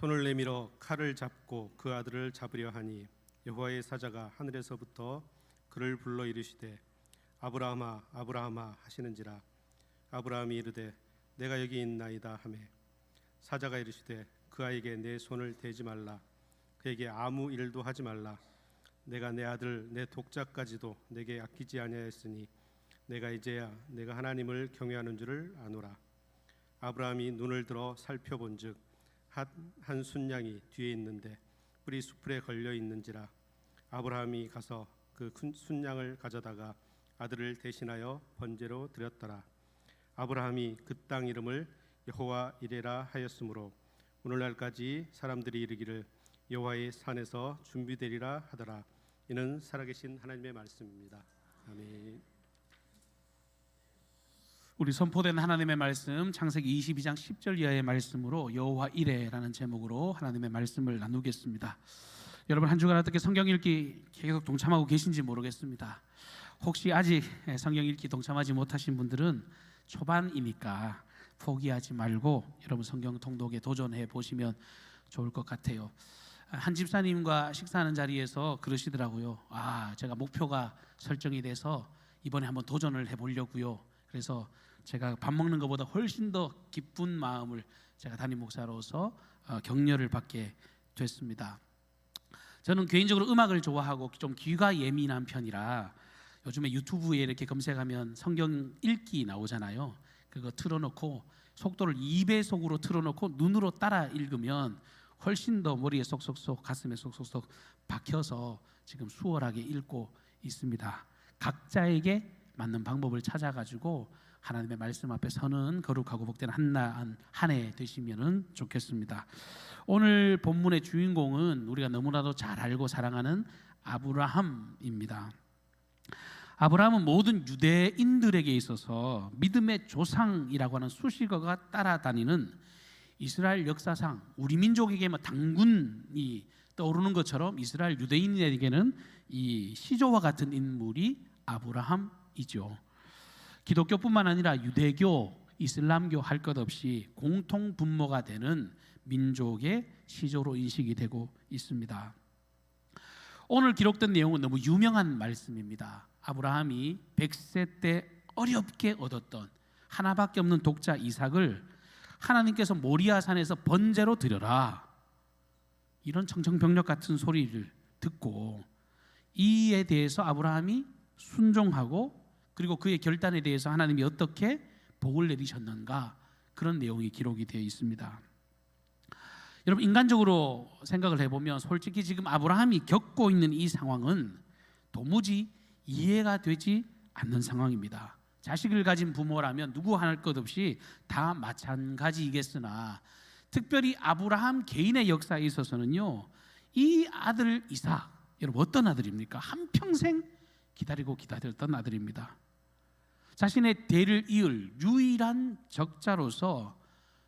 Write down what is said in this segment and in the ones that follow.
손을 내밀어 칼을 잡고 그 아들을 잡으려 하니 여호와의 사자가 하늘에서부터 그를 불러 이르시되 아브라함아 아브라함아 하시는지라. 아브라함이 이르되 내가 여기 있나이다 하매 사자가 이르시되 그 아이에게 내 손을 대지 말라. 그에게 아무 일도 하지 말라. 내가 내 아들 내 독자까지도 내게 아끼지 아니하였으니 내가 이제야 내가 하나님을 경외하는 줄을 아노라. 아브라함이 눈을 들어 살펴본즉 한 순양이 뒤에 있는데 뿔이 수풀에 걸려 있는지라. 아브라함이 가서 그 순양을 가져다가 아들을 대신하여 번제로 드렸더라. 아브라함이 그 땅 이름을 여호와 이레라 하였으므로 오늘날까지 사람들이 이르기를 여호와의 산에서 준비되리라 하더라. 이는 살아계신 하나님의 말씀입니다. 아멘. 우리 선포된 하나님의 말씀 창세기 22장 10절 이하의 말씀으로 여호와 이레라는 제목으로 하나님의 말씀을 나누겠습니다. 여러분 한 주간 어떻게 성경 읽기 계속 동참하고 계신지 모르겠습니다. 혹시 아직 성경 읽기 동참하지 못하신 분들은 초반이니까 포기하지 말고 여러분 성경 통독에 도전해 보시면 좋을 것 같아요. 한 집사님과 식사하는 자리에서 그러시더라고요. 제가 목표가 설정이 돼서 이번에 한번 도전을 해보려고요. 그래서 제가 밥 먹는 것보다 훨씬 더 기쁜 마음을 제가 담임 목사로서 격려를 받게 됐습니다. 저는 개인적으로 음악을 좋아하고 좀 귀가 예민한 편이라 요즘에 유튜브에 이렇게 검색하면 성경 읽기 나오잖아요. 그거 틀어놓고 속도를 2배속으로 틀어놓고 눈으로 따라 읽으면 훨씬 더 머리에 쏙쏙쏙 가슴에 쏙쏙쏙 박혀서 지금 수월하게 읽고 있습니다. 각자에게 맞는 방법을 찾아가지고 하나님의 말씀 앞에 서는 거룩하고 복된 한 해 되시면 좋겠습니다. 오늘 본문의 주인공은 우리가 너무나도 잘 알고 사랑하는 아브라함입니다. 아브라함은 모든 유대인들에게 있어서 믿음의 조상이라고 하는 수식어가 따라다니는 이스라엘 역사상 우리 민족에게 당군이 떠오르는 것처럼 이스라엘 유대인에게는 이 시조와 같은 인물이 아브라함이죠. 기독교뿐만 아니라 유대교, 이슬람교 할 것 없이 공통 분모가 되는 민족의 시조로 인식이 되고 있습니다. 오늘 기록된 내용은 너무 유명한 말씀입니다. 아브라함이 100세 때 어렵게 얻었던 하나밖에 없는 독자 이삭을 하나님께서 모리아산에서 번제로 드려라, 이런 청천벽력 같은 소리를 듣고 이에 대해서 아브라함이 순종하고 그리고 그의 결단에 대해서 하나님이 어떻게 복을 내리셨는가, 그런 내용이 기록이 되어 있습니다. 여러분 인간적으로 생각을 해보면 솔직히 지금 아브라함이 겪고 있는 이 상황은 도무지 이해가 되지 않는 상황입니다. 자식을 가진 부모라면 누구 하나 할 것 없이 다 마찬가지이겠으나 특별히 아브라함 개인의 역사에 있어서는요, 이 아들 이삭, 여러분 어떤 아들입니까? 한평생 기다리고 기다렸던 아들입니다. 자신의 대를 이을 유일한 적자로서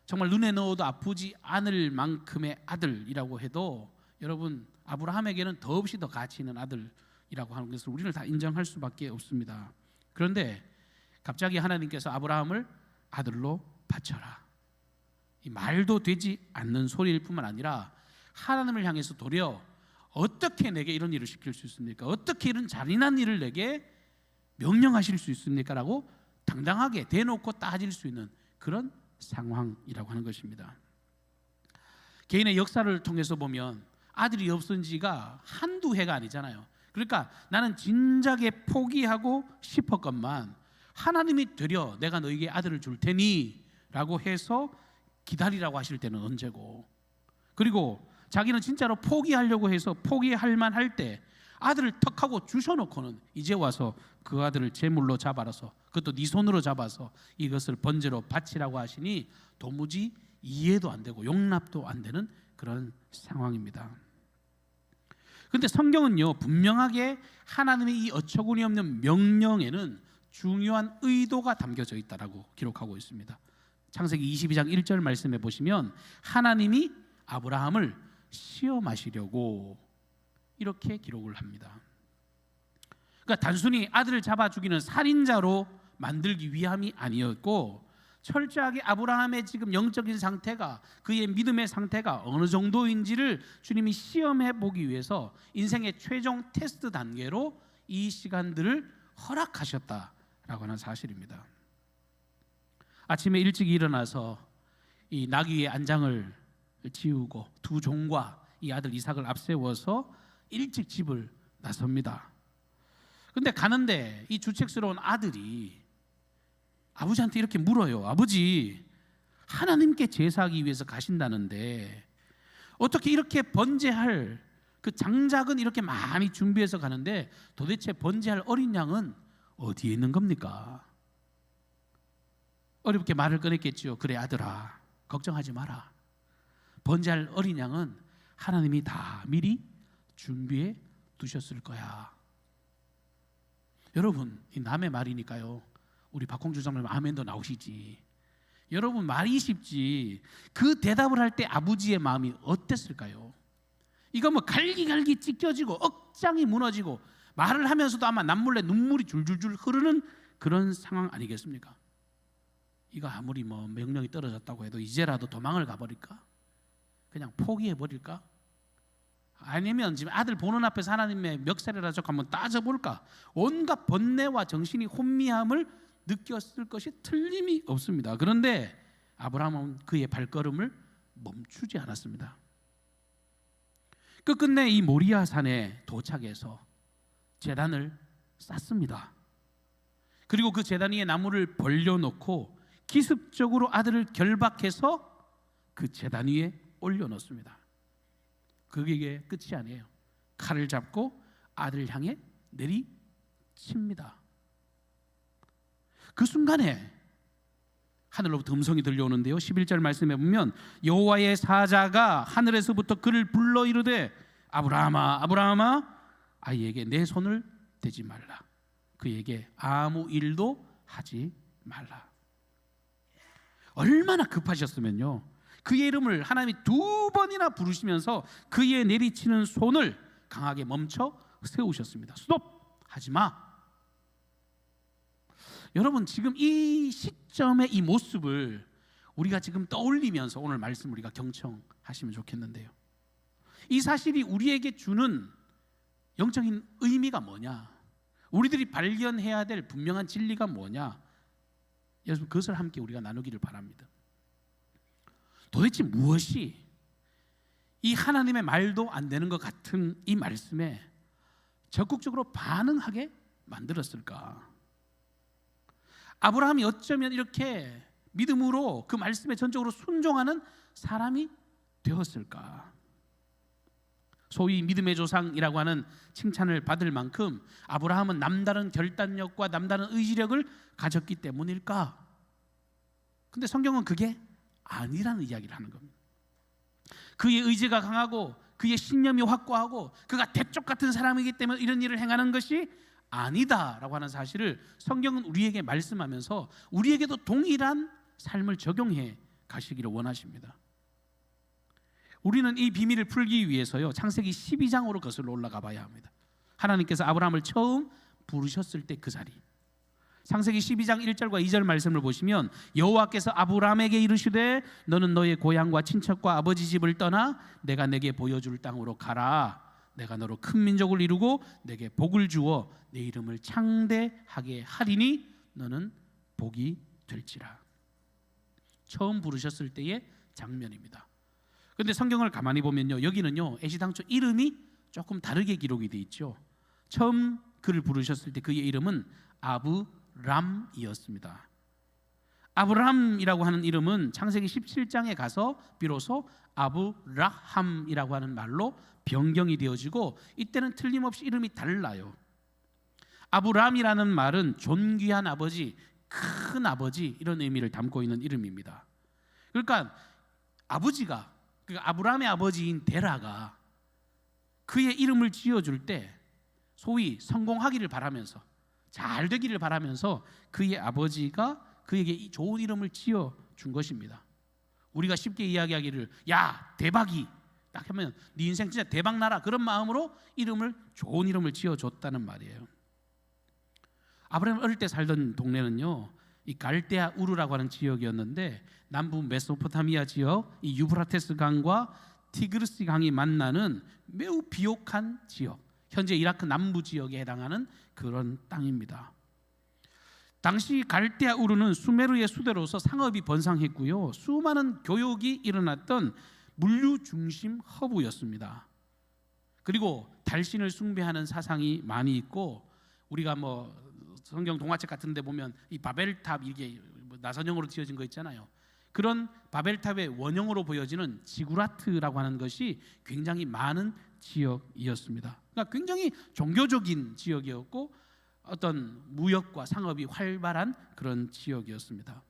정말 눈에 넣어도 아프지 않을 만큼의 아들이라고 해도 여러분 아브라함에게는 더없이 더 가치 있는 아들이라고 하는 것을 우리는 다 인정할 수밖에 없습니다. 그런데 갑자기 하나님께서 아브라함을 아들로 바쳐라, 이 말도 되지 않는 소리일 뿐만 아니라 하나님을 향해서 도리어 어떻게 내게 이런 일을 시킬 수 있습니까? 어떻게 이런 잔인한 일을 내게 명령하실 수 있습니까? 라고 당당하게 대놓고 따질 수 있는 그런 상황이라고 하는 것입니다. 개인의 역사를 통해서 보면 아들이 없은 지가 한두 해가 아니잖아요. 그러니까 나는 진작에 포기하고 싶었건만 하나님이 되려 내가 너에게 아들을 줄 테니 라고 해서 기다리라고 하실 때는 언제고, 그리고 자기는 진짜로 포기하려고 해서 포기할 만할 때 아들을 턱 하고 주셔놓고는 이제 와서 그 아들을 제물로 잡아서, 그것도 네 손으로 잡아서 이것을 번제로 바치라고 하시니 도무지 이해도 안 되고 용납도 안 되는 그런 상황입니다. 그런데 성경은요, 분명하게 하나님의 이 어처구니없는 명령에는 중요한 의도가 담겨져 있다라고 기록하고 있습니다. 창세기 22장 1절 말씀에 보시면 하나님이 아브라함을 시험하시려고 이렇게 기록을 합니다. 그러니까 단순히 아들을 잡아 죽이는 살인자로 만들기 위함이 아니었고 철저하게 아브라함의 지금 영적인 상태가, 그의 믿음의 상태가 어느 정도인지를 주님이 시험해 보기 위해서 인생의 최종 테스트 단계로 이 시간들을 허락하셨다라고 하는 사실입니다. 아침에 일찍 일어나서 이 나귀의 안장을 지우고 두 종과 이 아들 이삭을 앞세워서 일찍 집을 나섭니다. 근데 가는데 이 주책스러운 아들이 아버지한테 이렇게 물어요. 아버지, 하나님께 제사하기 위해서 가신다는데 어떻게 이렇게 번제할 그 장작은 이렇게 많이 준비해서 가는데 도대체 번제할 어린 양은 어디에 있는 겁니까? 어렵게 말을 꺼냈겠지요. 그래 아들아, 걱정하지 마라. 번제할 어린 양은 하나님이 다 미리 준비해 두셨을 거야. 여러분, 이 남의 말이니까요. 우리 박홍주 장로님 아멘도 나오시지. 여러분, 말이 쉽지 그 대답을 할 때 아버지의 마음이 어땠을까요? 이거 뭐 갈기갈기 찢겨지고 억장이 무너지고 말을 하면서도 아마 남몰래 눈물이 줄줄줄 흐르는 그런 상황 아니겠습니까? 이거 아무리 뭐 명령이 떨어졌다고 해도 이제라도 도망을 가버릴까? 그냥 포기해버릴까? 아니면 지금 아들 보는 앞에서 하나님의 멱살이라도 한번 따져볼까? 온갖 번뇌와 정신이 혼미함을 느꼈을 것이 틀림이 없습니다. 그런데 아브라함은 그의 발걸음을 멈추지 않았습니다. 끝끝내 이 모리아 산에 도착해서 제단을 쌓습니다. 그리고 그 제단 위에 나무를 벌려놓고 기습적으로 아들을 결박해서 그 제단 위에 올려놓습니다. 그게 끝이 아니에요. 칼을 잡고 아들을 향해 내리칩니다. 그 순간에 하늘로부터 음성이 들려오는데요. 11절 말씀에 보면 여호와의 사자가 하늘에서부터 그를 불러 이르되 아브라함아 아브라함아 아이에게 내 손을 대지 말라. 그에게 아무 일도 하지 말라. 얼마나 급하셨으면요. 그의 이름을 하나님이 2번이나 부르시면서 그의 내리치는 손을 강하게 멈춰 세우셨습니다. 스톱! 하지 마. 여러분, 지금 이 시점의 이 모습을 우리가 지금 떠올리면서 오늘 말씀 우리가 경청하시면 좋겠는데요. 이 사실이 우리에게 주는 영적인 의미가 뭐냐? 우리들이 발견해야 될 분명한 진리가 뭐냐? 여러분, 그것을 함께 우리가 나누기를 바랍니다. 도대체 무엇이 이 하나님의 말도 안 되는 것 같은 이 말씀에 적극적으로 반응하게 만들었을까? 아브라함이 어쩌면 이렇게 믿음으로 그 말씀에 전적으로 순종하는 사람이 되었을까? 소위 믿음의 조상이라고 하는 칭찬을 받을 만큼 아브라함은 남다른 결단력과 남다른 의지력을 가졌기 때문일까? 근데 성경은 그게 아니라는 이야기를 하는 겁니다. 그의 의지가 강하고 그의 신념이 확고하고 그가 대쪽 같은 사람이기 때문에 이런 일을 행하는 것이 아니다라고 하는 사실을 성경은 우리에게 말씀하면서 우리에게도 동일한 삶을 적용해 가시기를 원하십니다. 우리는 이 비밀을 풀기 위해서요, 창세기 12장으로 거슬러 올라가 봐야 합니다. 하나님께서 아브라함을 처음 부르셨을 때 그 자리, 창세기 12장 1절과 2절 말씀을 보시면 여호와께서 아브라함에게 이르시되 너는 너의 고향과 친척과 아버지 집을 떠나 내가 내게 보여줄 땅으로 가라. 내가 너로 큰 민족을 이루고 내게 복을 주어 내 이름을 창대하게 하리니 너는 복이 될지라. 처음 부르셨을 때의 장면입니다. 그런데 성경을 가만히 보면요, 여기는요 애시당초 이름이 조금 다르게 기록이 돼 있죠. 처음 그를 부르셨을 때 그의 이름은 아브람이었습니다. 아브람이라고 하는 이름은 창세기 17장에 가서 비로소 아브라함이라고 하는 말로 변경이 되어지고 이때는 틀림없이 이름이 달라요. 아브람이라는 말은 존귀한 아버지, 큰 아버지 이런 의미를 담고 있는 이름입니다. 그러니까 아버지가, 그러니까 아브람의 아버지인 데라가 그의 이름을 지어줄 때 소위 성공하기를 바라면서 잘 되기를 바라면서 그의 아버지가 그에게 좋은 이름을 지어준 것입니다. 우리가 쉽게 이야기하기를 야 대박이 딱 하면 네 인생 진짜 대박 나라 그런 마음으로 좋은 이름을 지어줬다는 말이에요. 아브라함 어릴 때 살던 동네는요 이 갈대아 우르라고 하는 지역이었는데 남부 메소포타미아 지역, 이 유브라테스 강과 티그리스 강이 만나는 매우 비옥한 지역, 현재 이라크 남부 지역에 해당하는 그런 땅입니다. 당시 갈대아 우르는 수메르의 수도로서 상업이 번성했고요, 수많은 교역이 일어났던 물류 중심 허브였습니다. 그리고 달신을 숭배하는 사상이 많이 있고, 우리가 뭐 성경 동화책 같은 데 보면 이 바벨탑, 이게 나선형으로 지어진 거 있잖아요. 그런 바벨탑의 원형으로 보여지는 지구라트라고 하는 것이 굉장히 많은 지역이었습니다. 그러니까 굉장히 종교적인 지역이었고 어떤 무역과 상업이 활발한 그런 지역이었습니다.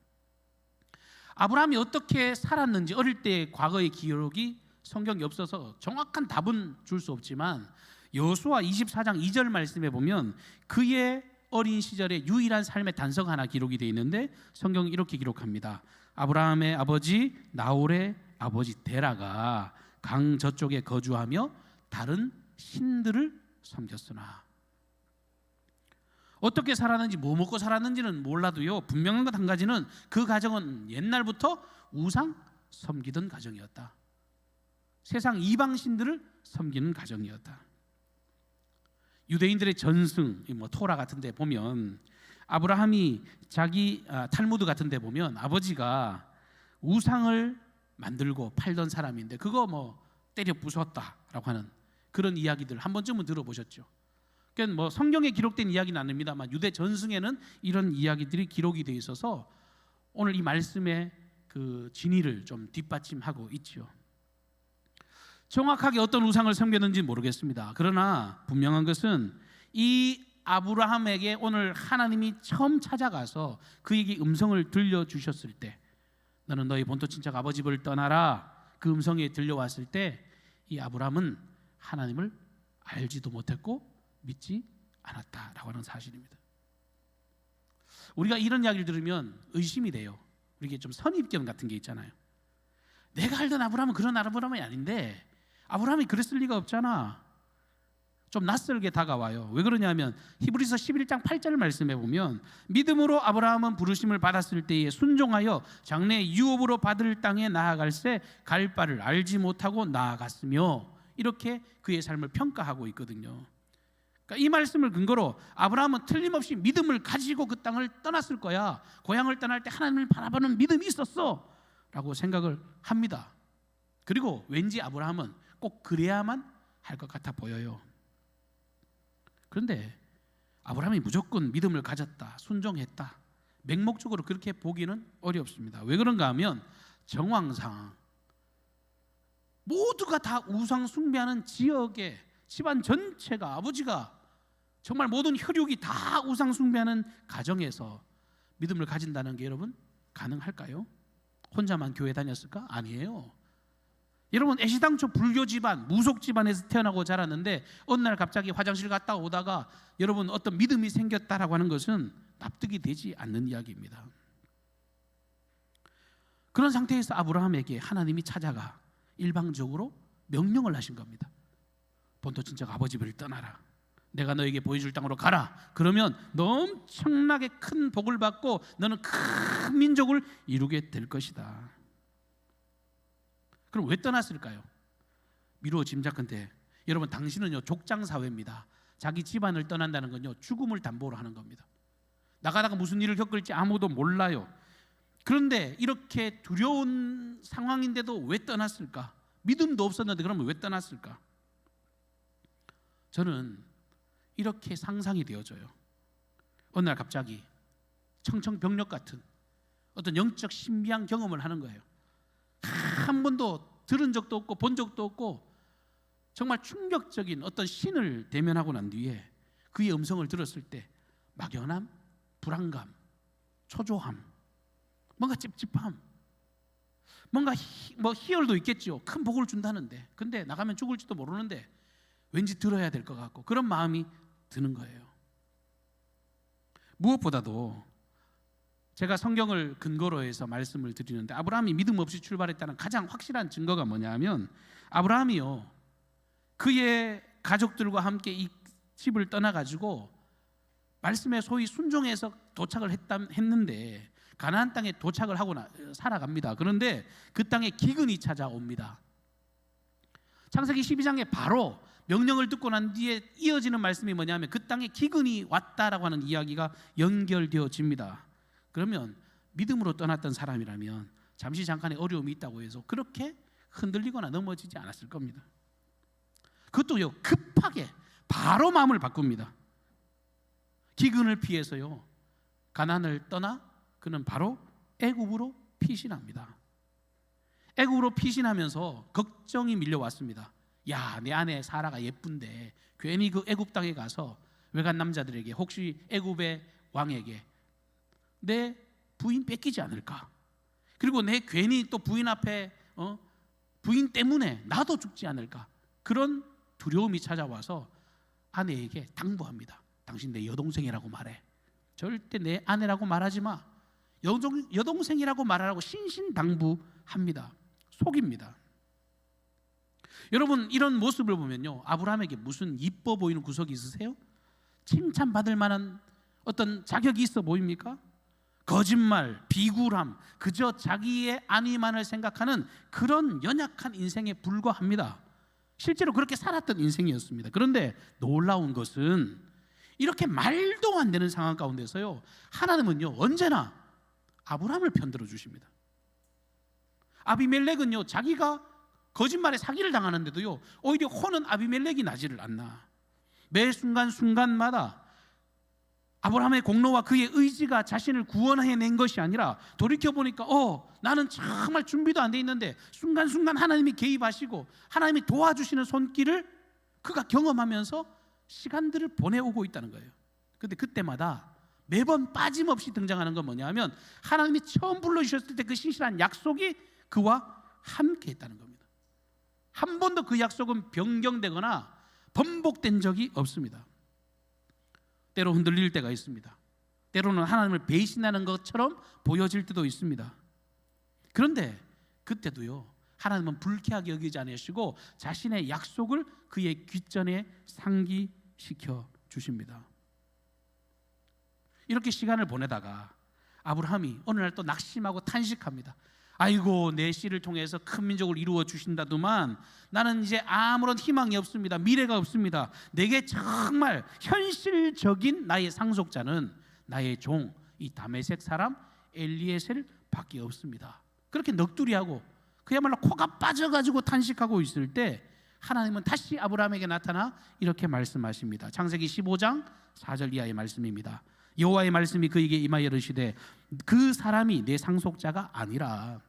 아브라함이 어떻게 살았는지 어릴 때 과거의 기록이 성경에 없어서 정확한 답은 줄 수 없지만 여호수아 24장 2절 말씀에 보면 그의 어린 시절의 유일한 삶의 단서가 하나 기록이 되어 있는데 성경이 이렇게 기록합니다. 아브라함의 아버지 나홀의 아버지 데라가 강 저쪽에 거주하며 다른 신들을 섬겼으나. 어떻게 살았는지, 뭐 먹고 살았는지는 몰라도요, 분명한 것 한 가지는 그 가정은 옛날부터 우상 섬기던 가정이었다. 세상 이방 신들을 섬기는 가정이었다. 유대인들의 전승, 뭐 토라 같은 데 보면 아브라함이 자기 탈무드 같은 데 보면 아버지가 우상을 만들고 팔던 사람인데 그거 뭐 때려 부쉈다라고 하는 그런 이야기들 한 번쯤은 들어보셨죠. 그러니까 뭐 성경에 기록된 이야기는 아닙니다만 유대 전승에는 이런 이야기들이 기록이 되어 있어서 오늘 이 말씀의 그 진위를 좀 뒷받침하고 있죠. 정확하게 어떤 우상을 섬겼는지 모르겠습니다. 그러나 분명한 것은 이 아브라함에게 오늘 하나님이 처음 찾아가서 그에게 음성을 들려주셨을 때, 너는 너희 본토 친척 아버지 집을 떠나라, 그 음성이 들려왔을 때 이 아브라함은 하나님을 알지도 못했고 믿지 않았다라고 하는 사실입니다. 우리가 이런 이야기를 들으면 의심이 돼요. 우리게 좀 선입견 같은 게 있잖아요. 내가 알던 아브라함은 그런 아브라함이 아닌데 아브라함이 그랬을 리가 없잖아. 좀 낯설게 다가와요. 왜 그러냐면 히브리서 11장 8절 말씀에 보면 믿음으로 아브라함은 부르심을 받았을 때에 순종하여 장래 유업으로 받을 땅에 나아갈새 갈 바를 알지 못하고 나아갔으며, 이렇게 그의 삶을 평가하고 있거든요. 그러니까 이 말씀을 근거로 아브라함은 틀림없이 믿음을 가지고 그 땅을 떠났을 거야. 고향을 떠날 때 하나님을 바라보는 믿음이 있었어 라고 생각을 합니다. 그리고 왠지 아브라함은 꼭 그래야만 할 것 같아 보여요. 그런데 아브라함이 무조건 믿음을 가졌다, 순종했다, 맹목적으로 그렇게 보기는 어렵습니다. 왜 그런가 하면 정황상 모두가 다 우상 숭배하는 지역의 집안 전체가, 아버지가 정말 모든 혈육이 다 우상 숭배하는 가정에서 믿음을 가진다는 게 여러분 가능할까요? 혼자만 교회 다녔을까? 아니에요. 여러분 애시당초 불교 집안, 무속 집안에서 태어나고 자랐는데 어느 날 갑자기 화장실 갔다 오다가 여러분 어떤 믿음이 생겼다라고 하는 것은 납득이 되지 않는 이야기입니다. 그런 상태에서 아브라함에게 하나님이 찾아가 일방적으로 명령을 하신 겁니다. 본토 친척 아버지 집을 떠나라. 내가 너에게 보여줄 땅으로 가라. 그러면 너 엄청나게 큰 복을 받고 너는 큰 민족을 이루게 될 것이다. 그럼 왜 떠났을까요? 미루어 짐작컨대 여러분 당신은요 족장 사회입니다. 자기 집안을 떠난다는 건요 죽음을 담보로 하는 겁니다. 나가다가 무슨 일을 겪을지 아무도 몰라요. 그런데 이렇게 두려운 상황인데도 왜 떠났을까? 믿음도 없었는데 그러면 왜 떠났을까? 저는 이렇게 상상이 되어져요. 어느 날 갑자기 청천벽력 같은 어떤 영적 신비한 경험을 하는 거예요. 한 번도 들은 적도 없고 본 적도 없고 정말 충격적인 어떤 신을 대면하고 난 뒤에 그의 음성을 들었을 때 막연함, 불안감, 초조함, 뭔가 찝찝함, 뭔가 희열도 있겠죠. 큰 복을 준다는데 근데 나가면 죽을지도 모르는데 왠지 들어야 될 것 같고 그런 마음이 드는 거예요. 무엇보다도 제가 성경을 근거로 해서 말씀을 드리는데 아브라함이 믿음 없이 출발했다는 가장 확실한 증거가 뭐냐면 말씀에 소위 순종해서 도착을 했는데 가나안 땅에 도착을 하고 살아갑니다. 그런데 그 땅에 기근이 찾아옵니다. 창세기 12장에 바로 명령을 듣고 난 뒤에 이어지는 말씀이 뭐냐면 그 땅에 기근이 왔다라고 하는 이야기가 연결되어집니다. 그러면 믿음으로 떠났던 사람이라면 잠시 잠깐의 어려움이 있다고 해서 그렇게 흔들리거나 넘어지지 않았을 겁니다. 그것도요, 급하게 바로 마음을 바꿉니다. 기근을 피해서요, 가나안을 떠나 그는 바로 애굽으로 피신합니다. 애굽으로 피신하면서 걱정이 밀려왔습니다. 야, 내 아내 사라가 예쁜데 괜히 그 애굽 땅에 가서 외간 남자들에게, 혹시 애굽의 왕에게 내 부인 뺏기지 않을까? 그리고 내 괜히 또 부인 앞에 부인 때문에 나도 죽지 않을까? 그런 두려움이 찾아와서 아내에게 당부합니다. 당신 내 여동생이라고 말해. 절대 내 아내라고 말하지 마. 여동생이라고 말하라고 신신당부합니다. 속입니다. 여러분, 이런 모습을 보면요, 아브라함에게 무슨 이뻐 보이는 구석이 있으세요? 칭찬받을 만한 어떤 자격이 있어 보입니까? 거짓말, 비굴함, 그저 자기의 안위만을 생각하는 그런 연약한 인생에 불과합니다. 실제로 그렇게 살았던 인생이었습니다. 그런데 놀라운 것은 이렇게 말도 안 되는 상황 가운데서요, 하나님은요 언제나 아브라함을 편들어 주십니다. 아비멜렉은요, 자기가 거짓말에 사기를 당하는데도요, 오히려 혼은 아비멜렉이 나지를 않나. 매 순간순간마다 아브라함의 공로와 그의 의지가 자신을 구원해낸 것이 아니라 돌이켜보니까 나는 정말 준비도 안 돼 있는데 순간순간 하나님이 개입하시고 하나님이 도와주시는 손길을 그가 경험하면서 시간들을 보내오고 있다는 거예요. 그런데 그때마다 매번 빠짐없이 등장하는 건 뭐냐면 하나님이 처음 불러주셨을 때 그 신실한 약속이 그와 함께 했다는 겁니다. 한 번도 그 약속은 변경되거나 번복된 적이 없습니다. 때로 흔들릴 때가 있습니다. 때로는 하나님을 배신하는 것처럼 보여질 때도 있습니다. 그런데 그때도요, 하나님은 불쾌하게 여기지 않으시고 자신의 약속을 그의 귓전에 상기시켜 주십니다. 이렇게 시간을 보내다가 아브라함이 어느 날 또 낙심하고 탄식합니다. 아이고, 내 씨를 통해서 큰 민족을 이루어 주신다더만 나는 이제 아무런 희망이 없습니다. 미래가 없습니다. 내게 정말 현실적인 나의 상속자는 나의 종, 이 다메섹 사람 엘리에셀 밖에 없습니다. 그렇게 넋두리하고 그야말로 코가 빠져가지고 탄식하고 있을 때 하나님은 다시 아브라함에게 나타나 이렇게 말씀하십니다. 창세기 15장 4절 이하의 말씀입니다. 여호와의 말씀이 그에게 임하여 이르시되 그 사람이 내 상속자가 아니라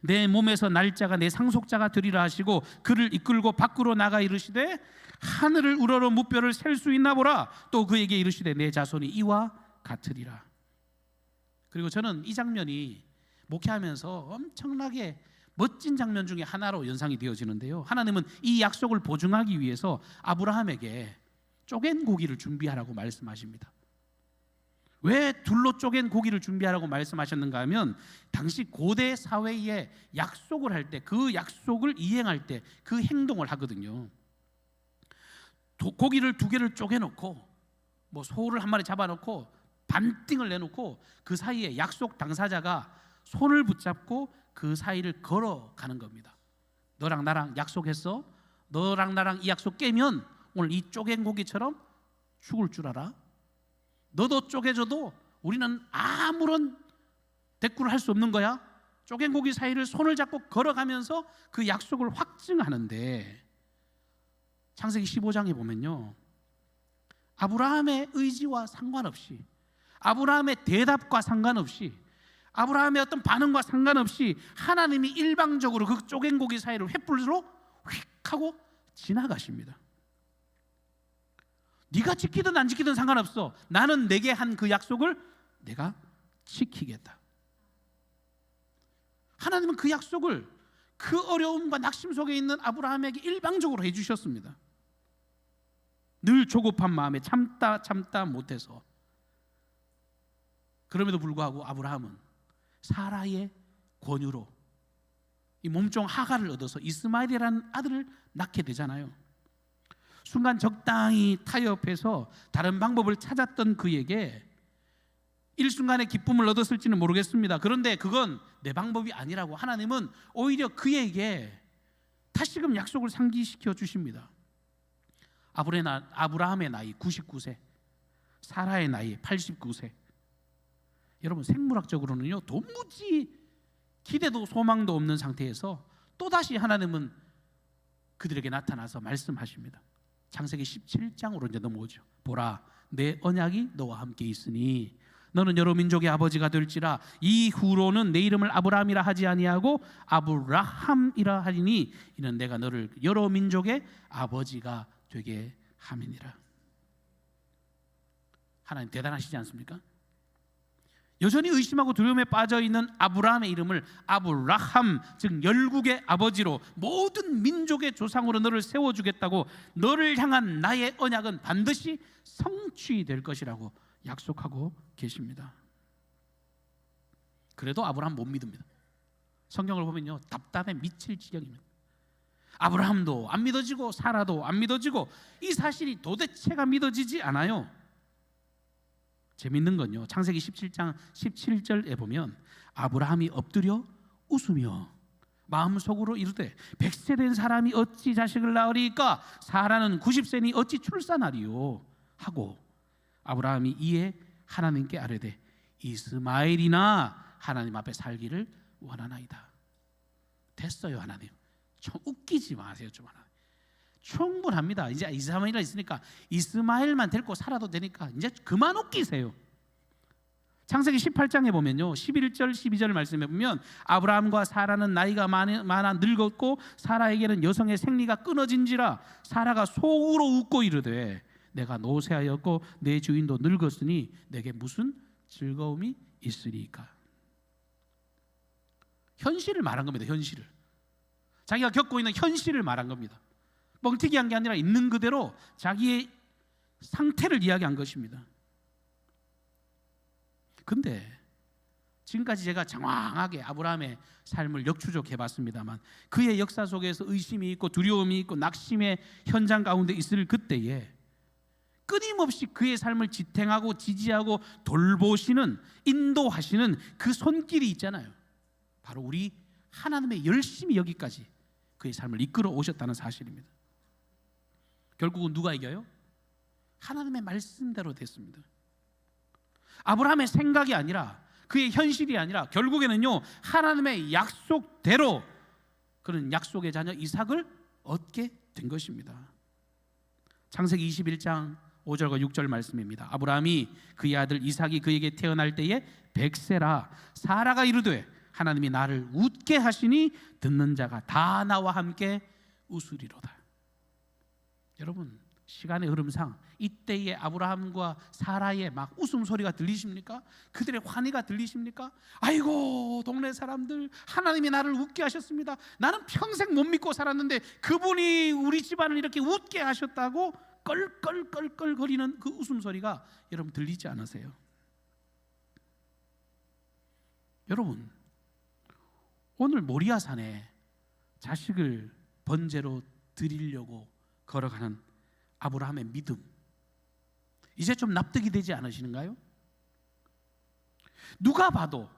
내 몸에서 날짜가 내 상속자가 되리라 하시고 그를 이끌고 밖으로 나가 이르시되 하늘을 우러러 무뼈를 셀 수 있나 보라. 또 그에게 이르시되 내 자손이 이와 같으리라. 그리고 저는 이 장면이 목회하면서 엄청나게 멋진 장면 중에 하나로 연상이 되어지는데요, 하나님은 이 약속을 보증하기 위해서 아브라함에게 쪼갠 고기를 준비하라고 말씀하십니다. 왜 둘로 쪼갠 고기를 준비하라고 말씀하셨는가 하면 당시 고대 사회에 약속을 할 때, 그 약속을 이행할 때 그 행동을 하거든요. 고기를 2개를 쪼개놓고 뭐 소를 한 마리 잡아놓고 반띵을 내놓고 그 사이에 약속 당사자가 손을 붙잡고 그 사이를 걸어가는 겁니다. 너랑 나랑 약속했어? 너랑 나랑 이 약속 깨면 오늘 이 쪼갠 고기처럼 죽을 줄 알아? 너도 쪼개져도 우리는 아무런 대꾸를 할 수 없는 거야. 쪼갠 고기 사이를 손을 잡고 걸어가면서 그 약속을 확증하는데, 창세기 15장에 보면요, 아브라함의 의지와 상관없이, 아브라함의 대답과 상관없이, 아브라함의 어떤 반응과 상관없이 하나님이 일방적으로 그 쪼갠 고기 사이를 횃불로 휙 하고 지나가십니다. 네가 지키든 안 지키든 상관없어. 나는 내게 한 그 약속을 내가 지키겠다. 하나님은 그 약속을 그 어려움과 낙심 속에 있는 아브라함에게 일방적으로 해주셨습니다. 늘 조급한 마음에 참다 못해서. 그럼에도 불구하고 아브라함은 사라의 권유로 이 몸종 하갈을 얻어서 이스마엘이라는 아들을 낳게 되잖아요. 순간 적당히 타협해서 다른 방법을 찾았던 그에게 일순간의 기쁨을 얻었을지는 모르겠습니다. 그런데 그건 내 방법이 아니라고 하나님은 오히려 그에게 다시금 약속을 상기시켜 주십니다. 아브라함의 나이 99세, 사라의 나이 89세. 여러분, 생물학적으로는요, 도무지 기대도 소망도 없는 상태에서 또다시 하나님은 그들에게 나타나서 말씀하십니다. 창세기 17장으로 이제 넘어오죠. 보라, 내 언약이 너와 함께 있으니 너는 여러 민족의 아버지가 될지라. 이후로는 내 이름을 아브라함이라 하지 아니하고 아브라함이라 하리니 이는 내가 너를 여러 민족의 아버지가 되게 함이니라. 하나님 대단하시지 않습니까? 여전히 의심하고 두려움에 빠져있는 아브라함의 이름을 아브라함, 즉 열국의 아버지로, 모든 민족의 조상으로 너를 세워주겠다고, 너를 향한 나의 언약은 반드시 성취될 것이라고 약속하고 계십니다. 그래도 아브라함 못 믿습니다. 성경을 보면요, 답답해 미칠 지경입니다. 아브라함도 안 믿어지고 사라도 안 믿어지고 이 사실이 도대체가 믿어지지 않아요. 재밌는 건요, 창세기 17장 17절에 보면 아브라함이 엎드려 웃으며 마음속으로 이르되 100세 된 사람이 어찌 자식을 낳으리까? 사라는 90세니 어찌 출산하리요? 하고 아브라함이 이에 하나님께 아뢰되 이스마엘이나 하나님 앞에 살기를 원하나이다. 됐어요. 하나님 좀 웃기지 마세요. 좀 하나 충분합니다. 이제 이스마엘이 있으니까 이스마엘만 데리고 살아도 되니까 이제 그만 웃기세요. 창세기 18장에 보면요, 11절 12절 말씀에 보면 아브라함과 사라는 나이가 많아 늙었고 사라에게는 여성의 생리가 끊어진지라. 사라가 속으로 웃고 이르되 내가 노쇠하였고 내 주인도 늙었으니 내게 무슨 즐거움이 있으리까? 현실을 말한 겁니다. 현실을, 자기가 겪고 있는 현실을 말한 겁니다. 뻥튀기한 게 아니라 있는 그대로 자기의 상태를 이야기한 것입니다. 근데 지금까지 제가 장황하게 아브라함의 삶을 역추적해 봤습니다만 그의 역사 속에서 의심이 있고 두려움이 있고 낙심의 현장 가운데 있을 그때에 끊임없이 그의 삶을 지탱하고 지지하고 돌보시는, 인도하시는 그 손길이 있잖아요. 바로 우리 하나님의 열심히 여기까지 그의 삶을 이끌어 오셨다는 사실입니다. 결국은 누가 이겨요? 하나님의 말씀대로 됐습니다. 아브라함의 생각이 아니라, 그의 현실이 아니라 결국에는요, 하나님의 약속대로 그는 약속의 자녀 이삭을 얻게 된 것입니다. 창세기 21장 5절과 6절 말씀입니다. 아브라함이 그의 아들 이삭이 그에게 태어날 때에 100세라. 사라가 이르되 하나님이 나를 웃게 하시니 듣는 자가 다 나와 함께 웃으리로다. 여러분, 시간의 흐름상 이때의 아브라함과 사라의 막 웃음소리가 들리십니까? 그들의 환희가 들리십니까? 아이고 동네 사람들, 하나님이 나를 웃게 하셨습니다. 나는 평생 못 믿고 살았는데 그분이 우리 집안을 이렇게 웃게 하셨다고 껄껄껄껄거리는 그 웃음소리가 여러분 들리지 않으세요? 여러분, 오늘 모리아산에 자식을 번제로 드리려고 걸어가는 아브라함의 믿음, 이제 좀 납득이 되지 않으시는가요? 누가 봐도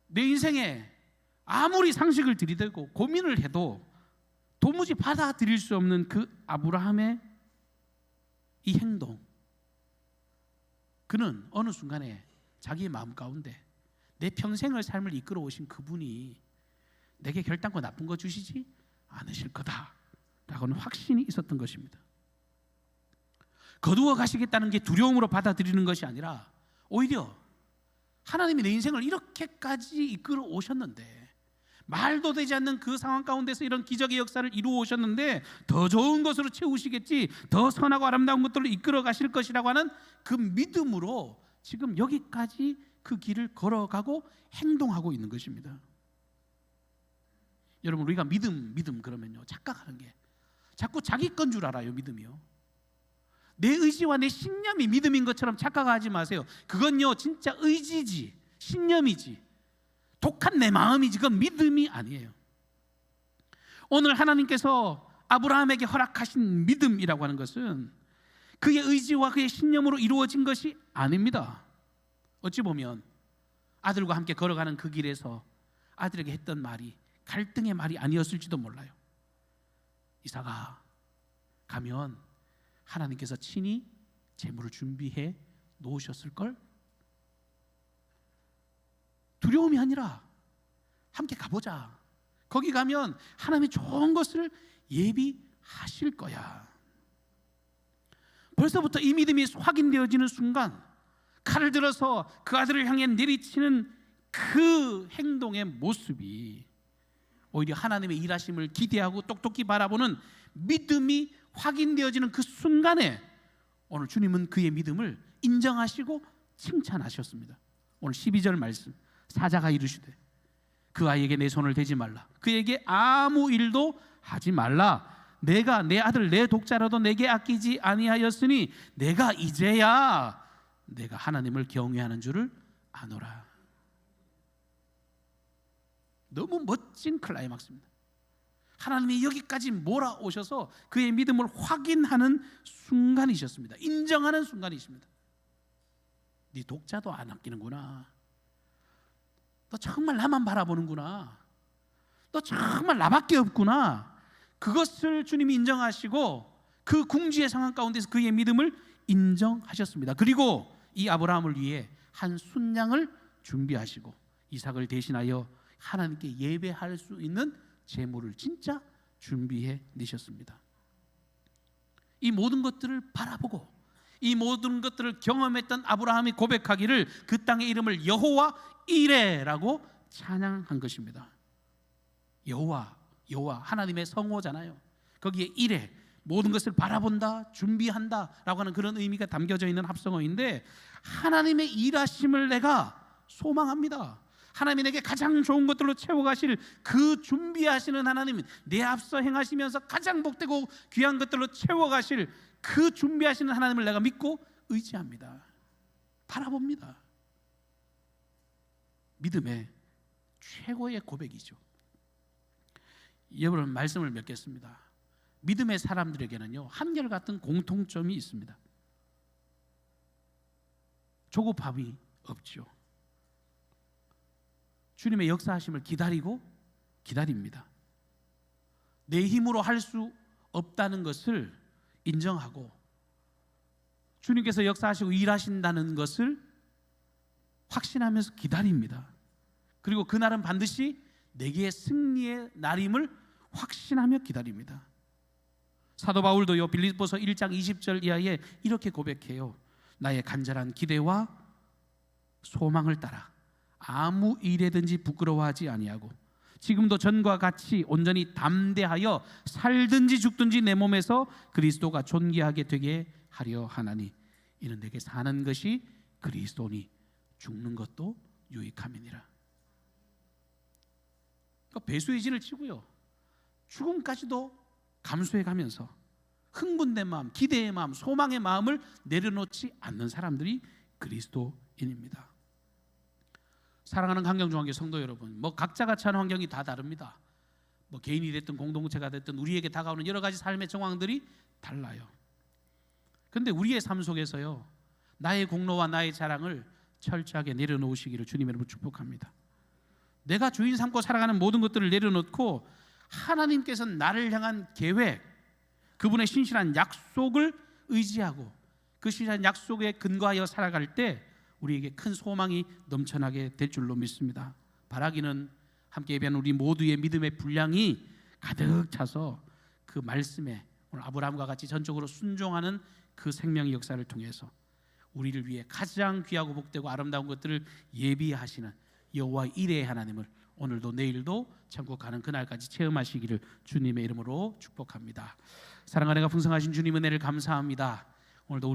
내 인생에 아무리 상식을 들이대고 고민을 해도 도무지 받아들일 수 없는 그 아브라함의 이 행동, 그는 어느 순간에 자기의 마음 가운데 내 평생을 삶을 이끌어 오신 그분이 내게 결단코 나쁜 거 주시지 않으실 거다라고는 확신이 있었던 것입니다. 거두어 가시겠다는 게 두려움으로 받아들이는 것이 아니라 오히려 하나님이 내 인생을 이렇게까지 이끌어 오셨는데, 말도 되지 않는 그 상황 가운데서 이런 기적의 역사를 이루어 오셨는데 더 좋은 것으로 채우시겠지, 더 선하고 아름다운 것들로 이끌어 가실 것이라고 하는 그 믿음으로 지금 여기까지 그 길을 걸어가고 행동하고 있는 것입니다. 여러분, 우리가 믿음 그러면요, 착각하는 게 자꾸 자기 건 줄 알아요. 믿음이요, 내 의지와 내 신념이 믿음인 것처럼 착각하지 마세요. 그건요 진짜 의지지, 신념이지, 독한 내 마음이지, 그건 믿음이 아니에요. 오늘 하나님께서 아브라함에게 허락하신 믿음이라고 하는 것은 그의 의지와 그의 신념으로 이루어진 것이 아닙니다. 어찌 보면 아들과 함께 걸어가는 그 길에서 아들에게 했던 말이 갈등의 말이 아니었을지도 몰라요. 이삭아, 가면 하나님께서 친히 재물을 준비해 놓으셨을걸? 두려움이 아니라 함께 가보자. 거기 가면 하나님이 좋은 것을 예비하실 거야. 벌써부터 이 믿음이 확인되어지는 순간 칼을 들어서 그 아들을 향해 내리치는 그 행동의 모습이 오히려 하나님의 일하심을 기대하고 똑똑히 바라보는 믿음이 확인되어지는 그 순간에 오늘 주님은 그의 믿음을 인정하시고 칭찬하셨습니다. 오늘 12절 말씀, 사자가 이르시되 그 아이에게 내 손을 대지 말라, 그에게 아무 일도 하지 말라. 내가 내 아들 내 독자라도 내게 아끼지 아니하였으니 내가 이제야 내가 하나님을 경외하는 줄을 아노라. 너무 멋진 클라이막스입니다. 하나님이 여기까지 몰아오셔서 그의 믿음을 확인하는 순간이셨습니다. 인정하는 순간이십니다. 네 독자도 안 아끼는구나. 너 정말 나만 바라보는구나. 너 정말 나밖에 없구나. 그것을 주님이 인정하시고 그 궁지의 상황 가운데서 그의 믿음을 인정하셨습니다. 그리고 이 아브라함을 위해 한 순양을 준비하시고 이삭을 대신하여 하나님께 예배할 수 있는 제물을 진짜 준비해 내셨습니다. 이 모든 것들을 바라보고 이 모든 것들을 경험했던 아브라함이 고백하기를 그 땅의 이름을 여호와 이레라고 찬양한 것입니다. 여호와 하나님의 성호잖아요. 거기에 이레, 모든 것을 바라본다, 준비한다 라고 하는 그런 의미가 담겨져 있는 합성어인데 하나님의 일하심을 내가 소망합니다. 하나님이 내게 가장 좋은 것들로 채워가실 그 준비하시는 하나님, 내 앞서 행하시면서 가장 복되고 귀한 것들로 채워가실 그 준비하시는 하나님을 내가 믿고 의지합니다. 바라봅니다. 믿음의 최고의 고백이죠. 여러분, 말씀을 맺겠습니다. 믿음의 사람들에게는요 한결같은 공통점이 있습니다. 조급함이 없죠. 주님의 역사하심을 기다립니다. 내 힘으로 할 수 없다는 것을 인정하고 주님께서 역사하시고 일하신다는 것을 확신하면서 기다립니다. 그리고 그날은 반드시 내게 승리의 날임을 확신하며 기다립니다. 사도 바울도요 빌립보서 1장 20절 이하에 이렇게 고백해요. 나의 간절한 기대와 소망을 따라 아무 일에든지 부끄러워하지 아니하고 지금도 전과 같이 온전히 담대하여 살든지 죽든지 내 몸에서 그리스도가 존귀하게 되게 하려 하나니 이는 내게 사는 것이 그리스도니 죽는 것도 유익함이니라. 배수의 진을 치고요 죽음까지도 감수해 가면서 흥분된 마음, 기대의 마음, 소망의 마음을 내려놓지 않는 사람들이 그리스도인입니다. 사랑하는 강경중앙교 성도 여러분, 각자가 처한 환경이 다 다릅니다. 개인이 됐든 공동체가 됐든 우리에게 다가오는 여러 가지 삶의 정황들이 달라요. 그런데 우리의 삶 속에서요 나의 공로와 나의 자랑을 철저하게 내려놓으시기를 주님의 이름으로 축복합니다. 내가 주인 삼고 살아가는 모든 것들을 내려놓고 하나님께서 나를 향한 계획, 그분의 신실한 약속을 의지하고 그 신실한 약속에 근거하여 살아갈 때 우리에게 큰 소망이 넘쳐나게 될 줄로 믿습니다. 바라기는 함께 예배하는 우리 모두의 믿음의 분량이 가득 차서 그 말씀에 오늘 아브라함과 같이 전적으로 순종하는 그 생명의 역사를 통해서 우리를 위해 가장 귀하고 복되고 아름다운 것들을 예비하시는 여호와 이레의 하나님을 오늘도 내일도 천국 가는 그날까지 체험하시기를 주님의 이름으로 축복합니다. 사랑하는 가 풍성하신 주님의 은혜를 감사합니다. 오늘도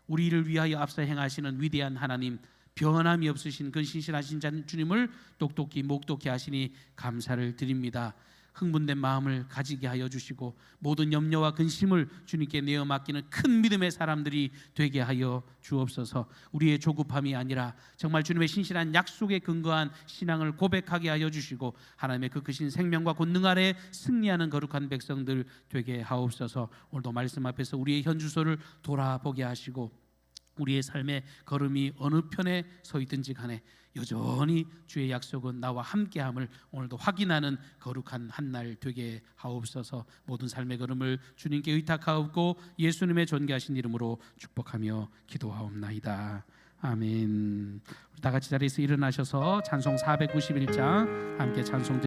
우리를 위하여 앞서 행하시는 위대한 하나님, 변함이 없으신 그 신실하신 주님을 똑똑히 목독히 하시니 감사를 드립니다. 흥분된 마음을 가지게 하여 주시고 모든 염려와 근심을 주님께 내어 맡기는 큰 믿음의 사람들이 되게 하여 주옵소서. 우리의 조급함이 아니라 정말 주님의 신실한 약속에 근거한 신앙을 고백하게 하여 주시고 하나님의 그 크신 생명과 권능 아래 승리하는 거룩한 백성들 되게 하옵소서. 오늘도 말씀 앞에서 우리의 현주소를 돌아보게 하시고 우리의 삶의 걸음이 어느 편에 서 있든지 간에 여전히 주의 약속은 나와 함께함을 오늘도 확인하는 거룩한 한 날 되게 하옵소서. 모든 삶의 걸음을 주님께 의탁하옵고 예수님의 존귀하신 이름으로 축복하며 기도하옵나이다. 아멘. 우리 다 같이 자리에서 일어나셔서 찬송 491장 함께 찬송